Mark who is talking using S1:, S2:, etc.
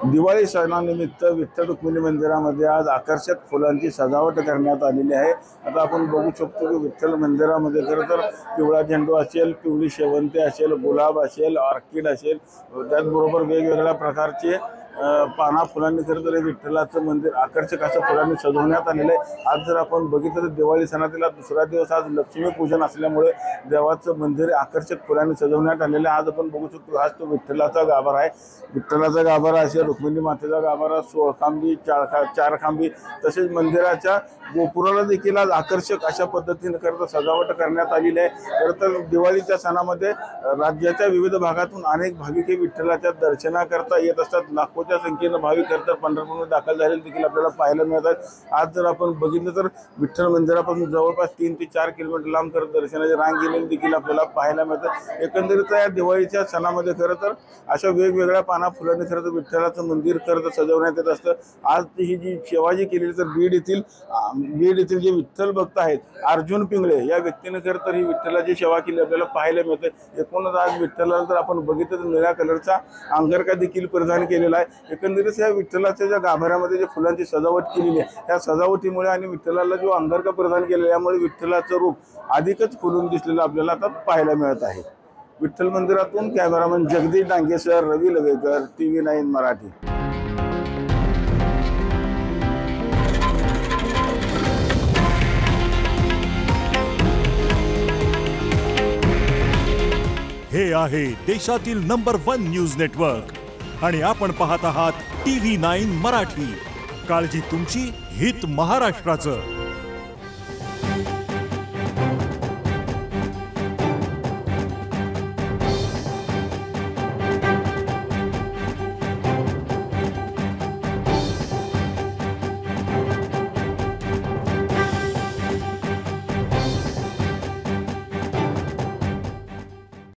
S1: दिवाळी सणानिमित्त विठ्ठल रुक्मिणी मंदिरामध्ये आज आकर्षक फुलांची सजावट करण्यात आलेली आहे। आता आपण बघू शकतो की विठ्ठल मंदिरामध्ये खरं तर पिवळा झेंडू असेल, पिवळी शेवंती असेल, गुलाब असेल, ऑर्किड असेल, त्याचबरोबर वेगवेगळ्या प्रकारचे पाना फुलांनी खरं तर विठ्ठलाचं मंदिर आकर्षक अशा फुलांनी सजवण्यात आलेलं आहे। आज जर आपण बघितलं तर दिवाळी सणातील दुसरा दिवस आज लक्ष्मीपूजन असल्यामुळे देवाचं मंदिर आकर्षक फुलांनी सजवण्यात आलेलं आहे। आज आपण बघू शकतो आज तो विठ्ठलाचा गाभारा आहे। विठ्ठलाचा गाभारा असेल, रुक्मिणी मातेचा गाभारा, 16 खांबी, 4 खांबी, तसेच मंदिराच्या गोपुराला देखील आज आकर्षक अशा पद्धतीने खरं तर सजावट करण्यात आलेली आहे। खरं तर दिवाळीच्या सणामध्ये राज्याच्या विविध भागातून अनेक भाविक हे विठ्ठलाच्या दर्शनाकरता येत असतात। लाखोच्या संख्येनं भाविक खरं तर पंढरपूरमध्ये दाखल झालेले देखील आपल्याला पाहायला मिळतात। आज जर आपण बघितलं तर विठ्ठल मंदिरापासून जवळपास 3 ते 4 किलोमीटर लांब खरं दर्शनाची रांग गेलेली देखील आपल्याला पाहायला मिळतात। एकंदरीत या दिवाळीच्या सणामध्ये खरं तर अशा वेगवेगळ्या पाना फुलांनी खरं तर विठ्ठलाचं मंदिर खरं तर सजवण्यात येत असतं। आज ही जी सेवा जी केलेली तर बीड येथील जे विठ्ठल भक्त आहेत अर्जुन पिंगळे या व्यक्तीने खरं तर ही विठ्ठलाची सेवा केली आपल्याला पाहायला मिळते। एकूणच आज विठ्ठलाला जर आपण बघितलं तर निळ्या कलरचा अंगरखा देखील परिधान केलेला आहे। एकंदरीत या विठ्ठलाच्या ज्या गाभाऱ्यामध्ये जे फुलांची सजावट केलेली आहे त्या सजावटीमुळे आणि विठ्ठलाला जो अंगरखा परिधान केलेला आहे यामुळे विठ्ठलाचं रूप अधिकच फुलून दिसलेलं आपल्याला आता पाहायला मिळत आहे। विठ्ठल मंदिरातून कॅमेरामन जगदीश डांगे सर, रवी लवेकर, TV9 मराठी।
S2: हे आहे देशातील नंबर 1 न्यूज नेटवर्क आणि आपण पाहत आहात TV9 मराठी। काळजी तुमची, हित महाराष्ट्राचं।